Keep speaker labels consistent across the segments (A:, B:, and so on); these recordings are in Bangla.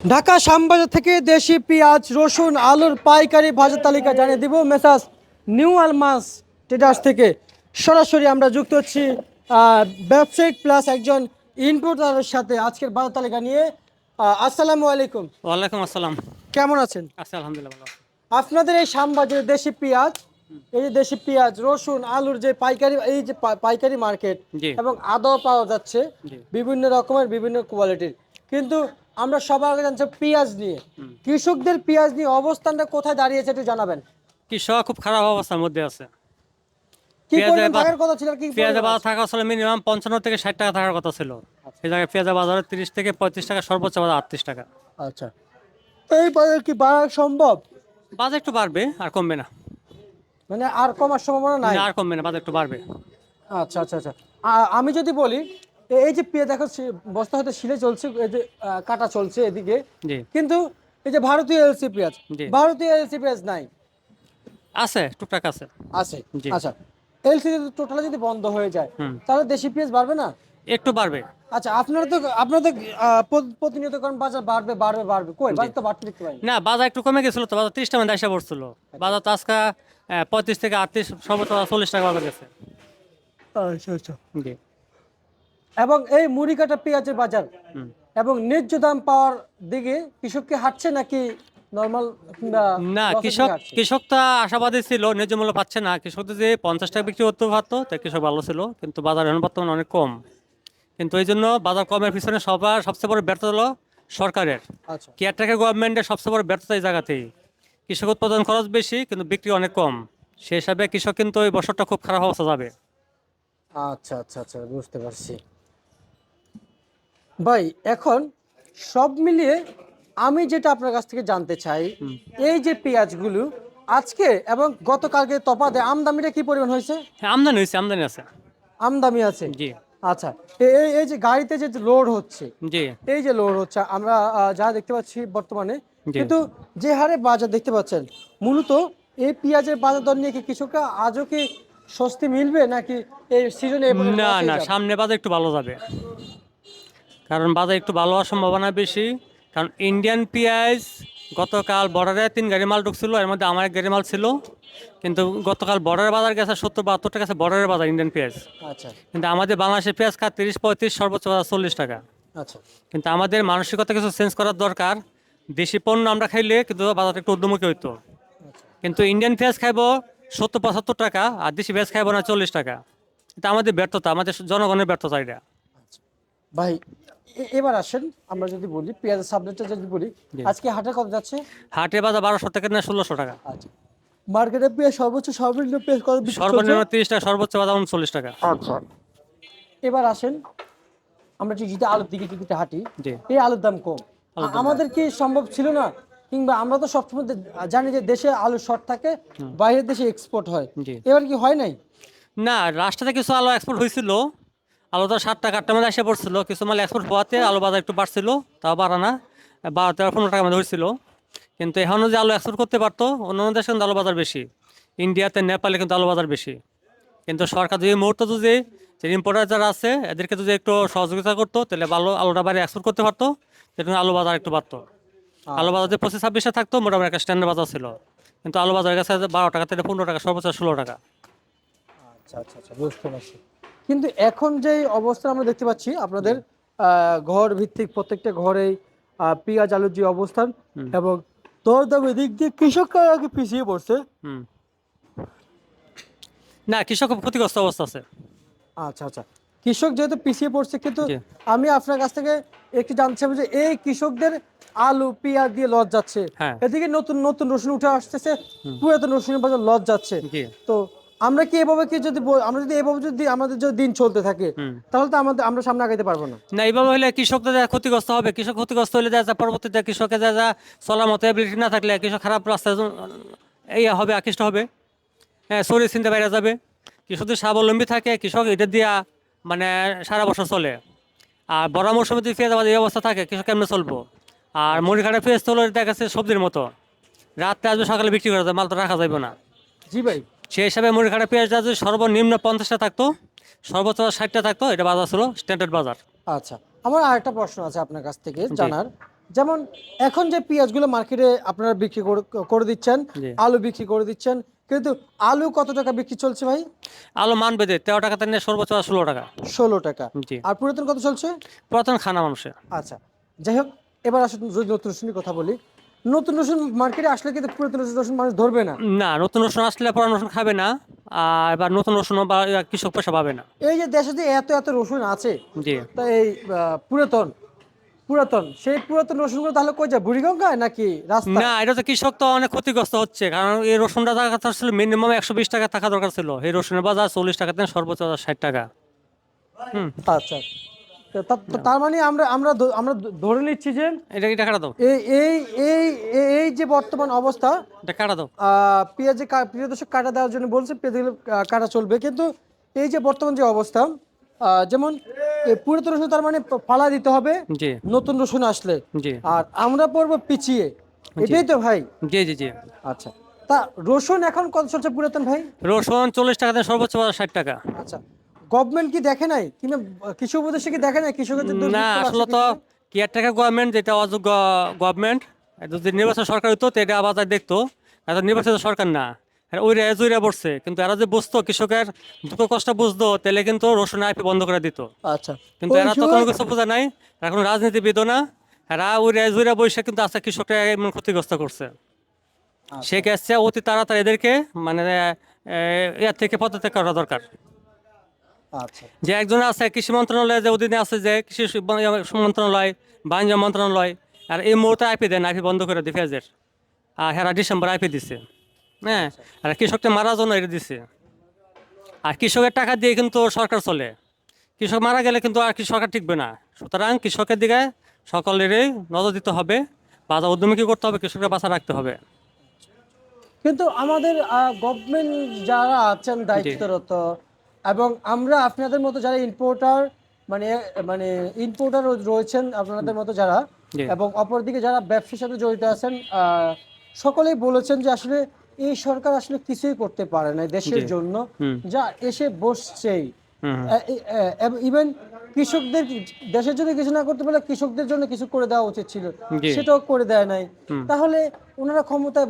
A: ঢাকা শ্যামবাজার থেকে দেশি পেঁয়াজ রসুন আলুর পাইকারি বাজার তালিকা জানিয়ে দিব মেসাজ নিউ আলমাস ট্রেডার্স থেকে সরাসরি আমরা যুক্ত হচ্ছি ব্যবসায়িক প্লাস একজন ইনপুটারের সাথে আজকের বাজার তালিকা নিয়ে। আসসালামু আলাইকুম।
B: ওয়ালাইকুম আসসালাম।
A: কেমন আছেন?
B: আছি আলহামদুলিল্লাহ ভালো আছি।
A: আপনাদের এই শ্যামবাজারে দেশি পেঁয়াজ, এই যে দেশি পেঁয়াজ রসুন আলুর যে পাইকারি, এই যে পাইকারি মার্কেট
B: জি
A: এবং আদৌ পাওয়া যাচ্ছে
B: জি
A: বিভিন্ন রকমের বিভিন্ন কোয়ালিটির, কিন্তু আমরা সবার আগে জানছি পেঁয়াজ নিয়ে। কৃষকদের পেঁয়াজ নিয়ে অবস্থানটা কোথায় দাঁড়িয়েছে একটু জানাবেন।
B: কৃষক খুব খারাপ অবস্থার মধ্যে আছে।
A: কি
B: পেঁয়াজের
A: পরিমাণ থাকার কথা ছিল আর কি
B: পেঁয়াজের
A: পরিমাণ
B: বাজার
A: আছে?
B: থাকা আসলে মিনিমাম 55 থেকে 60 টাকা থাকার কথা ছিল। এই জায়গায় পেঁয়াজের বাজারে 30 থেকে 35 টাকা, সর্বোচ্চ বাজার 38 টাকা।
A: আচ্ছা, এই বাজার কি বাড়া সম্ভব?
B: বাজার একটু বাড়বে, আর কমবে না।
A: মানে আর কমার সম্ভাবনা নাই?
B: আর কমবে না, বাজার একটু বাড়বে।
A: আচ্ছা আচ্ছা আচ্ছা। আমি যদি বলি এই যে পেঁয়াজ দেখো বস্তা হয়তো শিলে চলছে, এই যে কাটা চলছে এদিকে,
B: জি
A: কিন্তু এই যে ভারতীয় এলসি পেঁয়াজ,
B: জি
A: ভারতীয় এলসি পেঁয়াজ নাই।
B: আছে, টুকটাক আছে।
A: আছে।
B: জি
A: আচ্ছা, এলসি টোটালি যদি বন্ধ হয়ে যায়
B: হুম,
A: তাহলে দেশি পেঁয়াজ বাড়বে না?
B: একটু বাড়বে।
A: আচ্ছা, আপনারা তো প্রতিনিয়ত কারণ বাজার বাড়বে বাড়বে বাড়বে, কই
B: জি
A: বাজার তো বাড়তে দেখতে পাই না।
B: না, বাজার একটু কমে গেছিল তো, বাজার 30 টাকা মধ্যে এসে পড়ছিল। বাজার তো আজকে 35 থেকে 38, সর্বোচ্চ 40 টাকা বাজার গেছে।
A: আচ্ছা আচ্ছা।
B: জি
A: এবং এই মুড়ি কাটা পেঁয়াজের বাজার
B: হুম।
A: এবং ন্যায্য দাম পাওয়ার দিকে কৃষক কি হাঁটছে নাকি নরমাল কিংবা
B: না,
A: লসের দিকে
B: কৃষক
A: হাঁটছে?
B: কৃষক তো আশাবাদী ছিল, ন্যায্য মূল্য পাচ্ছে না। কৃষকদের যে 50 টাকা বিক্রি করতে পারতো তাই কৃষক ভালো ছিল, কিন্তু বাজার এখন বর্তমানে অনেক কম। কিন্তু এই জন্য বাজার কমের পিছনে সবচেয়ে বড় ব্যর্থতা হলো সরকারের।
A: আচ্ছা
B: কেয়ারটেকার গভর্নমেন্টের সবচেয়ে বড় ব্যর্থতা এই জায়গাতেই। কৃষক উৎপাদন খরচ বেশি কিন্তু বিক্রি অনেক কম। সেই হিসাবে কৃষক কিন্তু এই বছরটা খুব খারাপ অবস্থা যাবে।
A: আচ্ছা আচ্ছা আচ্ছা, বুঝতে পারছি ভাই। এখন সব মিলিয়ে আমি যেটা আপনার কাছ থেকে জানতে চাই, এই যে পেঁয়াজগুলো আজকে এবং গতকালকে তফাতে আমদানিটা কি পরিমাণ হয়েছে?
B: হ্যাঁ, আমদানি হয়েছে, আমদানি আছে।
A: আমদানি আছে।
B: জি
A: আচ্ছা, এই এই যে গাড়িতে যে লোড হচ্ছে,
B: জি
A: এই যে লোড হচ্ছে আমরা যা দেখতে পাচ্ছি বর্তমানে,
B: জি
A: কিন্তু যে হারে বাজার দেখতে পাচ্ছেন, মূলত এই পেঁয়াজের বাজার দর নিয়ে কি কৃষকরা আজও কি স্বস্তি মিলবে নাকি এই সিজনে
B: না না, সামনে বাজার একটু ভালো যাবে, কারণ বাজার একটু ভালো হওয়ার সম্ভাবনা বেশি। কারণ ইন্ডিয়ান পেঁয়াজ গতকাল বর্ডারে 3 গাড়ি মাল ঢুকছিল, এর মধ্যে আমার 1 গাড়ি মাল ছিল। কিন্তু গতকাল বর্ডারের বাজার গেছে 70-72 টাকা, আছে বর্ডারের বাজার ইন্ডিয়ান পেঁয়াজ।
A: আচ্ছা
B: কিন্তু আমাদের বাংলাদেশের পেঁয়াজ 30-35, সর্বোচ্চ বাজার 40 টাকা।
A: আচ্ছা
B: কিন্তু আমাদের মানসিকতা কিছু চেঞ্জ করার দরকার। দেশি পণ্য আমরা খাইলে কিন্তু বাজারটা একটু ঊর্ধ্বমুখী হইতো। কিন্তু ইন্ডিয়ান পেঁয়াজ খাইবো 70-75 টাকা, আর দেশি পেঁয়াজ খাইবো না 40 টাকা। এটা আমাদের ব্যর্থতা, আমাদের জনগণের ব্যর্থতা এটা।
A: ভাই, এবার আসেন আমরা যদি বলি পেঁয়াজের সাবজেক্টটা যদি বলি,
B: জি।
A: আজকে হাটে কত যাচ্ছে?
B: হাটে বাজার 1200 টাকা না 1600 টাকা।
A: আচ্ছা, মার্কেটে পেঁয়াজ সর্বোচ্চ সর্বনিম্ন পেঁয়াজ কত বিক্রি চলছে?
B: সর্বনিম্ন 30 টাকা, সর্বোচ্চ বাজার 39 টাকা।
A: আচ্ছা, এবার আসেন আমরা যদি আলুর দিকে যদি হাঁটি,
B: জি
A: এই আলুর দাম কম,
B: আলুর দাম
A: আমাদের কি সম্ভব ছিল না? কিংবা আমরা তো সবসময় জানি যে দেশে আলু শর্ট থাকে, বাইরের দেশে এক্সপোর্ট হয়,
B: জি
A: এবার কি হয় নাই?
B: না, রাষ্ট্রতে কিছু আলু এক্সপোর্ট হয়েছিল। আলু তো 7 টাকা 8টার মধ্যে এসে পড়ছিল, কিছু মাল এক্সপোর্ট হওয়াতে আলু বাজার একটু বাড়ছিল, তাও বাড়া না, 12-13-15 টাকার মধ্যে হয়েছিল। কিন্তু এখনও যে আলু এক্সপোর্ট করতে পারতো, অন্যান্য দেশে কিন্তু আলু বাজার বেশি। ইন্ডিয়াতে নেপালে কিন্তু আলু বাজার বেশি। কিন্তু সরকার যদি মুহূর্তে যদি যে ইম্পোর্টার যারা আছে এদেরকে যদি একটু সহযোগিতা করতো, তাহলে ভালো আলুটা বাইরে এক্সপোর্ট করতে পারতো, সেটা আলু বাজার একটু বাড়তো। আলু বাজার যে 25-26 থাকতো মোটামুটি একটা স্ট্যান্ডার্ড বাজার ছিল। কিন্তু আলু বাজার গেছে 12 টাকা থেকে 15 টাকা, সর্বোচ্চ 16 টাকা।
A: আচ্ছা আচ্ছা আচ্ছা, বুঝতে পারছি। কিন্তু এখন যে অবস্থা আমরা দেখতে পাচ্ছি আপনাদের ঘর ভিত্তিক প্রত্যেকটা ঘরেই পেঁয়াজ আলুর যে অবস্থান
B: হুম
A: এবং দরদামের দিক দিয়ে কৃষকরা আগে পিছিয়ে পড়ছে।
B: হুম না, কৃষক খুব ক্ষতিগ্রস্ত অবস্থা আছে।
A: আচ্ছা আচ্ছা, কৃষক যেহেতু পিছিয়ে পড়ছে, কিন্তু
B: জি
A: আমি আপনার কাছ থেকে একটু জানতে চাইবো যে এই কৃষকদের আলু পেঁয়াজ দিয়ে লস যাচ্ছে,
B: হ্যাঁ
A: এদিকে নতুন নতুন রসুন উঠে আসতেছে,
B: হুম
A: পুরাতন রসুনের বাজার লস যাচ্ছে।
B: জি
A: তো আমরা কি এভাবে কি যদি আমরা যদি এভাবে যদি আমাদের যদি দিন চলতে থাকে,
B: হুম
A: তাহলে তো আমরা সামনে আগাইতে পারবো না।
B: না, এইভাবে হলে কৃষকদের যা ক্ষতিগ্রস্ত হবে। কৃষক ক্ষতিগ্রস্ত হলে যা পরবর্তীতে কৃষকের যা চলার মতো এবিলিটি না থাকলে কৃষক খারাপ রাস্তায় এই হবে, আকৃষ্ট হবে। হ্যাঁ, শরীর চিনতে বাইরে যাবে। কৃষক যদি স্বাবলম্বী থাকে, কৃষক এটা দিয়া মানে সারা বছর চলে। আর বড় মৌসুমে যদি পেঁয়াজ এই অবস্থা থাকে, কৃষক কেমনে চলবো? আর মুড়ি খাটা পেঁয়াজ তো দেখা গেছে সবজির মতো, রাত্রে আসবে সকালে বিক্রি করা যায়, মাল তো রাখা যাবে না।
A: জি ভাই।
B: সেই হিসাবে মুড়ি খাটা পেঁয়াজটা যদি সর্বনিম্ন 50টা থাকতো, সর্বোচ্চ 60টা থাকতো, এটা বাজার ছিল স্ট্যান্ডার্ড বাজার।
A: আচ্ছা, আমার আরেকটা প্রশ্ন আছে আপনার কাছ থেকে
B: জি
A: জানার। যেমন এখন যে পেঁয়াজগুলো মার্কেটে আপনারা বিক্রি করে দিচ্ছেন,
B: জি।
A: আলু বিক্রি করে দিচ্ছেন, কিন্তু আলু কত টাকা বিক্রি চলছে ভাই?
B: আলু মান বেঁধে 13 টাকা থেকে নিয়ে সর্বোচ্চ 16 টাকা।
A: 16 টাকা।
B: জি।
A: আর পুরাতন কত চলছে?
B: পুরাতন খানা মানুষের।
A: আচ্ছা, যাই হোক, এবার আসলে যদি নতুন রসুনের কথা বলি, নতুন রসুন মার্কেটে আসলে কিন্তু পুরাতন রসুন মানুষ ধরবে না।
B: না, নতুন রসুন আসলে পুরান রসুন খাবে না। আর এবার নতুন রসুন বা কৃষক পয়সা পাবে না।
A: এই যে দেশে যে এত এত রসুন আছে,
B: জি।
A: তা এই পুরাতন পুরাতন সেই পুরাতন রসুনগুলো তাহলে কই যায়, বুড়িগঙ্গায় নাকি রাস্তা?
B: না, এটা তো কৃষক তো অনেক ক্ষতিগ্রস্ত হচ্ছে, কারণ এই রসুনটা থাকার কথা ছিল মিনিমাম 120 টাকা থাকা দরকার ছিল। এই রসুনের বাজার 40 টাকা থেকে সর্বোচ্চ 60 টাকা। হুম।
A: আচ্ছা, তার মানে আমরা ধরে নিচ্ছি যে
B: এটা কাটা দাও,
A: এই এই এই এই যে বর্তমান অবস্থা,
B: এটা কাটা দাও।
A: প্রিয় দর্শক কাটা দেওয়ার জন্য বলছে, পেঁয়াজগুলো কাটা চলবে, কিন্তু এই যে বর্তমান যে অবস্থা, যেমন এই পুরাতন রসুন তার মানে ফালা দিতে হবে
B: জি।
A: নতুন রসুন আসলে,
B: জি।
A: আর আমরা পড়বো পিছিয়ে, এটাই তো ভাই?
B: জি। জি। জি।
A: আচ্ছা, তা রসুন এখন কত চলছে পুরাতন ভাই?
B: রসুন 40 টাকা থেকে সর্বোচ্চ বাজার 60 টাকা।
A: আচ্ছা, গভর্নমেন্ট কি দেখে নাই, কিংবা কৃষি উপদেষ্টা কি দেখে নাই কৃষকের যে
B: না,
A: দুর্ভিক্ষ
B: আসলে
A: আসছে
B: তো
A: কৃষকের?
B: কেয়ারটেকার গভর্নমেন্ট, যেটা অযোগ্য গভর্নমেন্ট। যদি নির্বাচন সরকার হতো তো এটা বাজার দেখতো। এত নির্বাচিত সরকার না, আর ওইরা জুইরা পড়ছে। কিন্তু এরা যে বুঝতো, কৃষকের দুঃখ কষ্ট বুঝতো, তাহলে কিন্তু রসুন আইপি বন্ধ করে দিত।
A: আচ্ছা,
B: কিন্তু
A: ওই
B: এরা তো কোনো
A: সময়
B: কিছু বোঝা নাই, এরা কোনো রাজনীতিবিদও না। এরা ওইরা জুইরা বসে কিন্তু আজকে কৃষকরা এমন ক্ষতিগ্রস্ত করছে। সে কাছে অতি তাড়াতাড়ি এদেরকে মানে এর থেকে পদত্যাগ করা দরকার।
A: আচ্ছা,
B: যে একজন আছে কৃষি মন্ত্রণালয়ে, যে অধীনে আছে যে কৃষি মন্ত্রণালয়, বাণিজ্য মন্ত্রণালয়, আর এই মুহূর্তে আইপি দেন, আইপি বন্ধ করে দি পেঁয়াজের। আর হেরা ডিসেম্বর আইপি দিছে। হ্যাঁ, আর কৃষকটা মারার জন্য এটা দিছে। আর কৃষকের টাকা দিয়ে কিন্তু সরকার চলে। কৃষক মারা গেলে কিন্তু আর কি সরকার টিকবে না। সুতরাং কৃষকের দিকে সকলেরই নজর দিতে হবে, বাজার উদ্যমী করতে হবে, কৃষকরা বাঁচা রাখতে হবে।
A: কিন্তু আমাদের গভর্নমেন্ট যারা আছেন দায়িত্বরত, এবং আমরা আপনাদের মতো যারা ইম্পোর্টার, মানে মানে ইম্পোর্টার রয়েছেন আপনাদের মতো যারা,
B: জি।
A: এবং অপরদিকে যারা ব্যবসার সাথে জড়িত আছেন, সকলেই বলেছেন যে আসলে এই সরকার আসলে কিছুই করতে পারে না দেশের
B: জি।
A: জন্য,
B: হুম।
A: যা এসে বসছেই।
B: হুম।
A: ইভেন কৃষকদের, দেশের জন্য কিছু না করতে পারলে কৃষকদের জন্য কিছু করে দেওয়া উচিত ছিল,
B: জি।
A: সেটাও করে দেয় নাই।
B: হুম।
A: তাহলে ওনারা ক্ষমতায়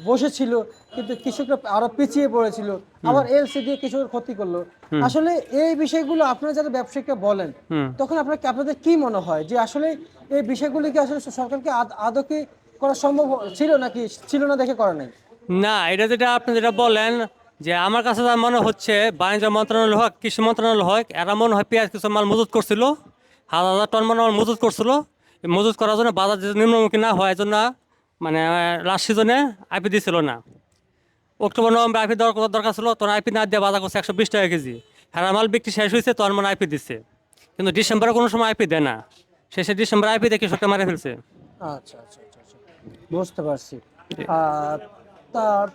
A: বসেছিল, কিন্তু কৃষকরা আরো পিছিয়ে পড়েছিল, আবার এলসি দিয়ে কৃষকের ক্ষতি করলো। আসলে এই বিষয়গুলো আপনারা যারা ব্যবসায়ীকে বলেন,
B: হুম।
A: তখন আপনাদের কি মনে হয় যে আসলে এই বিষয়গুলিকে আসলে সরকারকে আদৌ কি করা সম্ভব ছিল, নাকি ছিল না দেখে করা নাই?
B: না, এটা যেটা আপনি যেটা বলেন, যে আমার কাছে যা মনে হচ্ছে, বাণিজ্য মন্ত্রণালয় হোক, কৃষি মন্ত্রণালয় হোক, এরা মনে হয় পেঁয়াজ কিছু মাল মজুত করছিল, হাজার হাজার টন মাল মজুত করছিল। এই মজুত করার জন্য বাজার যে নিম্নমুখী না হয়, জন্য মানে লাস্ট সিজনে আইপি দিছিল না। অক্টোবর নভেম্বর আইপি দরকার ছিল, তখন আইপি না দিয়ে বাজার করছে 120 টাকা কেজি। হারা মাল বিক্রি শেষ হয়েছে, তখন মানে আইপি দিচ্ছে। কিন্তু ডিসেম্বরে কোনো সময় আইপি দেয় না, শেষে ডিসেম্বর আইপি দিয়ে কৃষকটা মারে ফেলছে।
A: আচ্ছা, আচ্ছা, আচ্ছা, আচ্ছা, বুঝতে পারছি। আহ,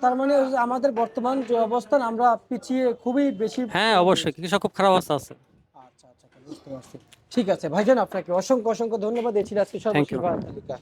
A: তার মানে ওই যে আমাদের বর্তমান যে অবস্থান, আমরা পিছিয়ে খুবই বেশি।
B: হ্যাঁ, অবশ্যই কৃষক খুব খারাপ অবস্থা আছে।
A: আচ্ছা, আচ্ছা, আচ্ছা, বুঝতে পারছি। ঠিক আছে ভাইজান, আপনাকে অসংখ্য অসংখ্য ধন্যবাদ। এই ছিল আজকে
B: থ্যাংক
A: সর্বশেষ
B: ইউ।
A: বার্তা তালিকা।